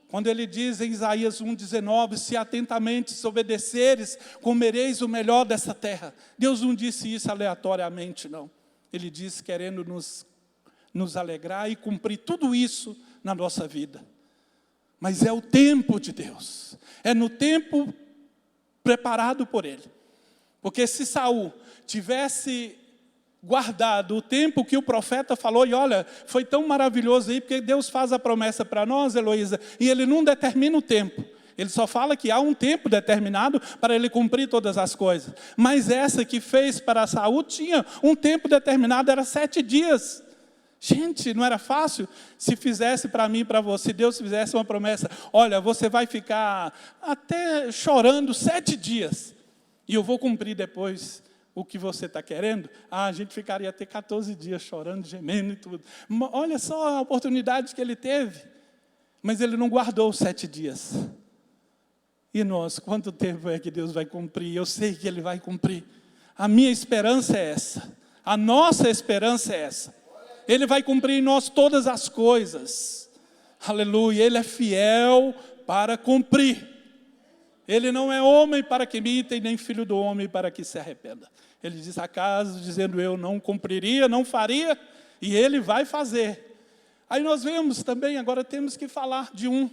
Quando Ele diz em Isaías 1,19, se atentamente se obedeceres, comereis o melhor dessa terra. Deus não disse isso aleatoriamente, não. Ele disse querendo nos alegrar e cumprir tudo isso na nossa vida. Mas é o tempo de Deus. É no tempo preparado por Ele. Porque se Saul tivesse guardado o tempo que o profeta falou, e olha, foi tão maravilhoso aí, porque Deus faz a promessa para nós, Heloísa, e Ele não determina o tempo. Ele só fala que há um tempo determinado para Ele cumprir todas as coisas. Mas essa que fez para Saul tinha um tempo determinado, era 7 dias. Gente, não era fácil? Se fizesse para mim e para você, se Deus fizesse uma promessa, olha, você vai ficar até chorando 7 dias, e eu vou cumprir depois o que você está querendo, a gente ficaria até 14 dias chorando, gemendo e tudo. Olha só a oportunidade que ele teve, mas ele não guardou os 7 dias. E nós, quanto tempo é que Deus vai cumprir? Eu sei que Ele vai cumprir. A minha esperança é essa. A nossa esperança é essa. Ele vai cumprir em nós todas as coisas. Aleluia. Ele é fiel para cumprir. Ele não é homem para que minta, e nem filho do homem para que se arrependa. Ele diz acaso, dizendo eu não cumpriria, não faria, e Ele vai fazer. Aí nós vemos também, agora temos que falar de um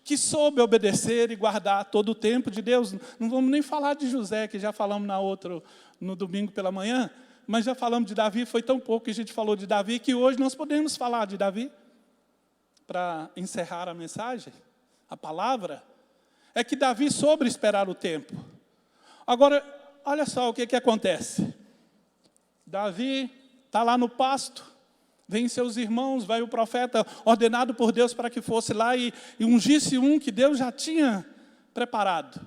que soube obedecer e guardar todo o tempo de Deus. Não vamos nem falar de José, que já falamos no domingo pela manhã, mas já falamos de Davi, foi tão pouco que a gente falou de Davi, que hoje nós podemos falar de Davi, para encerrar a mensagem, a palavra, é que Davi soube esperar o tempo. Agora, olha só o que acontece. Davi está lá no pasto, vem seus irmãos, vai o profeta ordenado por Deus para que fosse lá e ungisse um que Deus já tinha preparado.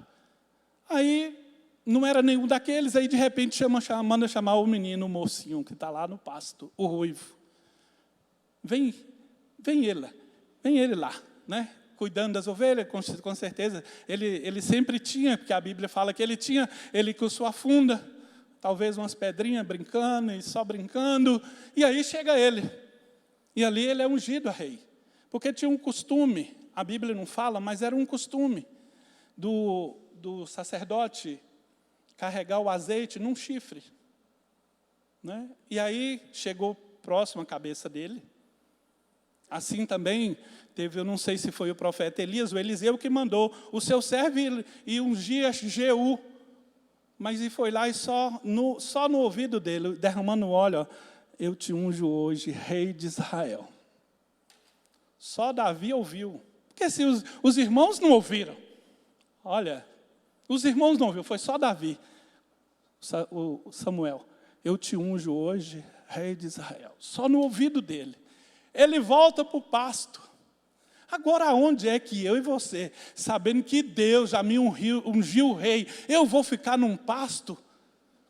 Aí, não era nenhum daqueles, aí de repente manda chamar o menino, o mocinho, que está lá no pasto, o ruivo. Vem ele lá, né? Cuidando das ovelhas, com certeza. Ele sempre tinha, porque a Bíblia fala que ele com sua funda, talvez umas pedrinhas brincando, e só brincando, e aí chega ele. E ali ele é ungido a rei. Porque tinha um costume, a Bíblia não fala, mas era um costume do sacerdote carregar o azeite num chifre, né? E aí chegou próximo à cabeça dele. Assim também teve, eu não sei se foi o profeta Elias, o Eliseu que mandou o seu servo e ungir Jeú. Mas ele foi lá e só no ouvido dele, derramando óleo, ó, eu te unjo hoje, rei de Israel. Só Davi ouviu. Porque se os irmãos não ouviram, olha, os irmãos não ouviram, foi só Davi, o Samuel. Eu te unjo hoje, rei de Israel. Só no ouvido dele. Ele volta para o pasto. Agora, onde é que eu e você, sabendo que Deus já me ungiu o rei, eu vou ficar num pasto,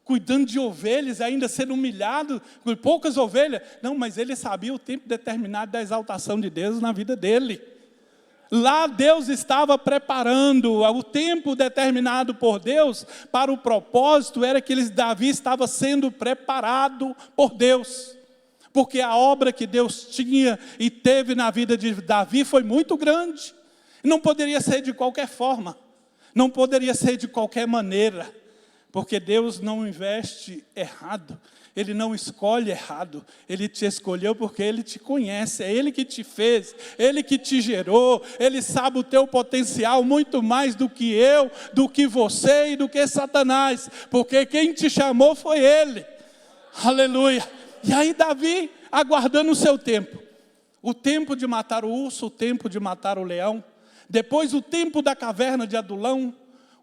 cuidando de ovelhas, ainda sendo humilhado, com poucas ovelhas? Não, mas ele sabia o tempo determinado da exaltação de Deus na vida dele. Lá Deus estava preparando o tempo determinado por Deus para o propósito, era que Davi estava sendo preparado por Deus. Porque a obra que Deus tinha e teve na vida de Davi foi muito grande. Não poderia ser de qualquer forma. Não poderia ser de qualquer maneira. Porque Deus não investe errado. Ele não escolhe errado. Ele te escolheu porque Ele te conhece. É Ele que te fez. Ele que te gerou. Ele sabe o teu potencial muito mais do que eu, do que você e do que Satanás. Porque quem te chamou foi Ele. Aleluia. E aí Davi, aguardando o seu tempo. O tempo de matar o urso, o tempo de matar o leão. Depois o tempo da caverna de Adulão.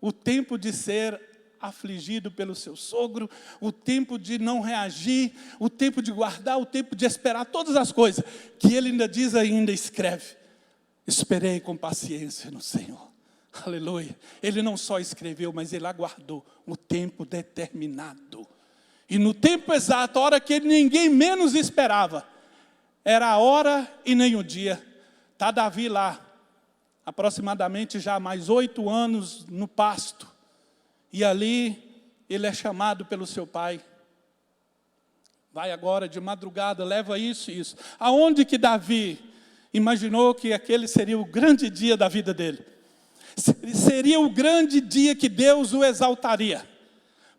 O tempo de ser afligido pelo seu sogro. O tempo de não reagir. O tempo de guardar, o tempo de esperar. Todas as coisas que ele ainda diz, ainda escreve. Esperei com paciência no Senhor. Aleluia. Ele não só escreveu, mas ele aguardou o tempo determinado. E no tempo exato, a hora que ninguém menos esperava, era a hora e nem o dia. Está Davi lá, aproximadamente já mais 8 anos no pasto. E ali ele é chamado pelo seu pai. Vai agora de madrugada, leva isso e isso. Aonde que Davi imaginou que aquele seria o grande dia da vida dele? Seria o grande dia que Deus o exaltaria.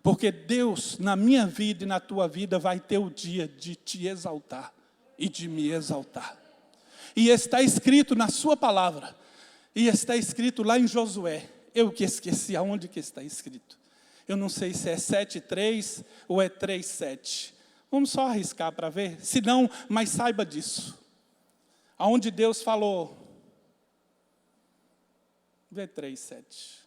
Porque Deus, na minha vida e na tua vida, vai ter o dia de te exaltar e de me exaltar. E está escrito na sua palavra, e está escrito lá em Josué. Eu que esqueci aonde que está escrito. Eu não sei se é 7:3 ou é 3:7. Vamos só arriscar para ver? Se não, mas saiba disso. Aonde Deus falou, vê 3:7.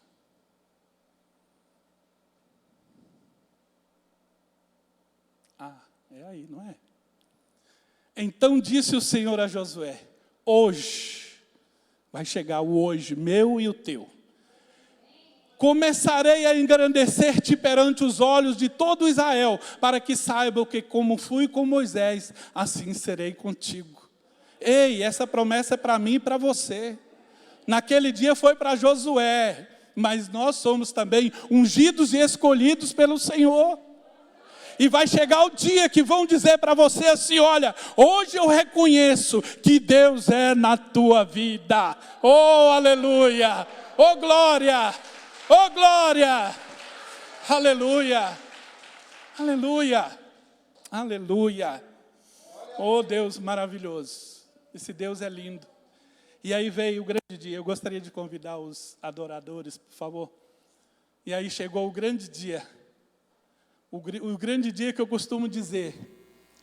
É aí, não é? Então disse o Senhor a Josué, hoje, vai chegar o hoje, meu e o teu. Começarei a engrandecer-te perante os olhos de todo Israel, para que saibam que como fui com Moisés, assim serei contigo. Ei, essa promessa é para mim e para você. Naquele dia foi para Josué, mas nós somos também ungidos e escolhidos pelo Senhor. E vai chegar o dia que vão dizer para você assim, olha, hoje eu reconheço que Deus é na tua vida. Oh, aleluia! Oh, glória! Oh, glória! Aleluia! Aleluia! Aleluia! Oh, Deus maravilhoso! Esse Deus é lindo. E aí veio o grande dia. Eu gostaria de convidar os adoradores, por favor. E aí chegou o grande dia. O grande dia que eu costumo dizer,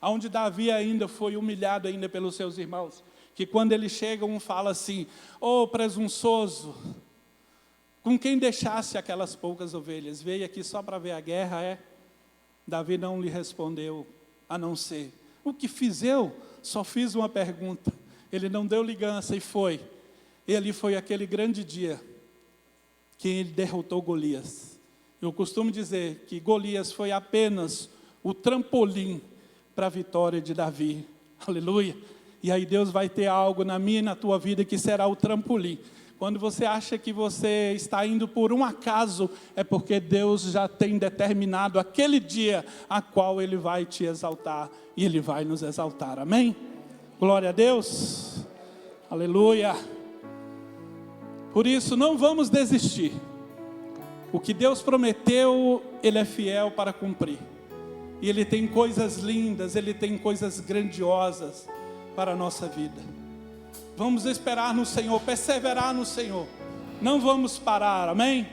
onde Davi ainda foi humilhado ainda pelos seus irmãos, que quando ele chega, um fala assim, oh, presunçoso, com quem deixasse aquelas poucas ovelhas? Veio aqui só para ver a guerra, é? Davi não lhe respondeu, a não ser, o que fiz eu? Só fiz uma pergunta. Ele não deu ligança e foi. Ele foi aquele grande dia que ele derrotou Golias. Eu costumo dizer que Golias foi apenas o trampolim para a vitória de Davi. Aleluia. E aí Deus vai ter algo na minha e na tua vida que será o trampolim. Quando você acha que você está indo por um acaso, é porque Deus já tem determinado aquele dia a qual Ele vai te exaltar. E Ele vai nos exaltar. Amém? Glória a Deus. Aleluia. Por isso, não vamos desistir. O que Deus prometeu, Ele é fiel para cumprir. E Ele tem coisas lindas, Ele tem coisas grandiosas para a nossa vida. Vamos esperar no Senhor, perseverar no Senhor. Não vamos parar, amém?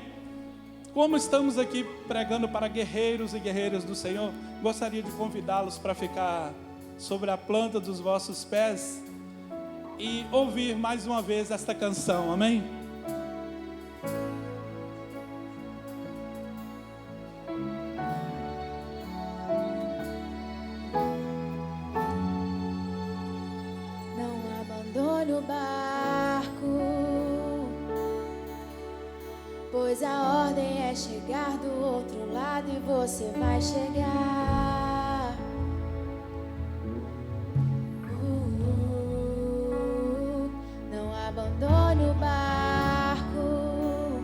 Como estamos aqui pregando para guerreiros e guerreiras do Senhor, gostaria de convidá-los para ficar sobre a planta dos vossos pés e ouvir mais uma vez esta canção, amém? No barco, pois a ordem é chegar do outro lado e você vai chegar. Não abandone o barco,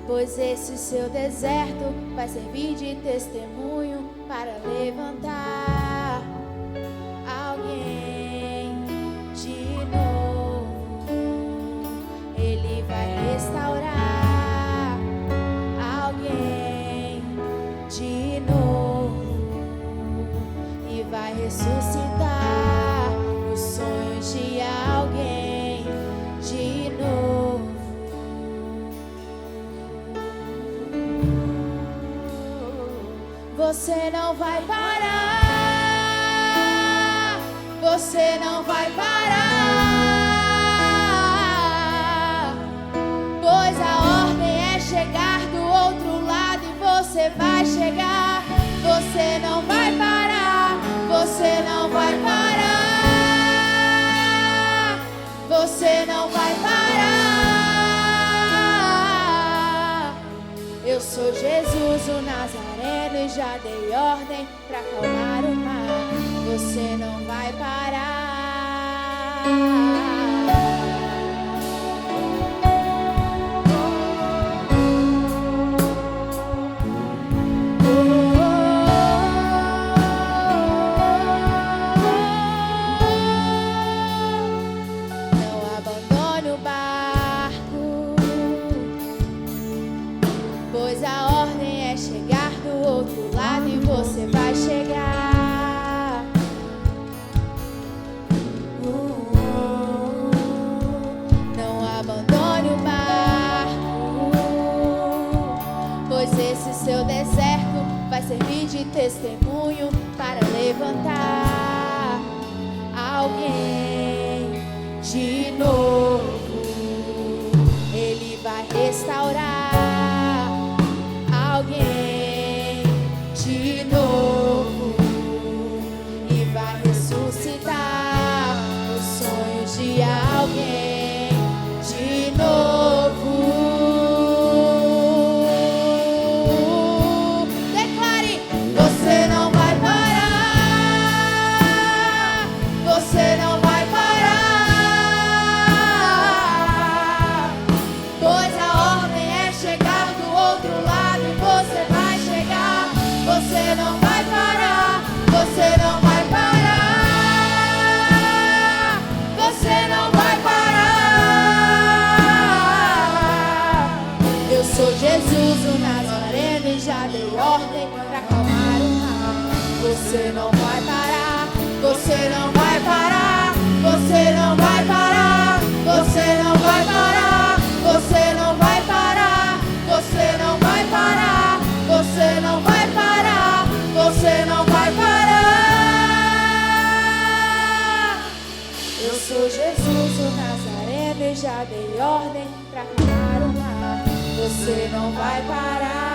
pois esse seu deserto vai servir de testemunho para levantar alguém. Restaurar alguém de novo e vai ressuscitar os sonhos de alguém de novo. Você não vai parar, você não vai parar. Pois a ordem é chegar do outro lado e você vai chegar. Você não vai parar, você não vai parar. Você não vai parar. Eu sou Jesus o Nazareno e já dei ordem para acalmar o mar. Você não vai parar. Você vai chegar. Não abandone o barco, pois esse seu deserto vai servir de testemunho para levantar alguém de novo. Ele vai restaurar alguém de novo e vai ressuscitar os sonhos de alguém de novo. Declare: você não vai parar, você não vai parar, pois a ordem é chegar do outro lado e você vai chegar. Você não vai parar, você não vai parar, você não vai parar. Eu sou Jesus o Nazareno e já dei ordem pra acalmar o mar. Você não vai parar, você não vai parar, você não vai parar, você não vai parar, você não vai parar, você não vai parar, você não vai parar, você não vai parar. Eu sou Jesus o Nazareno e já dei ordem pra acalmar o mar. Você não vai parar.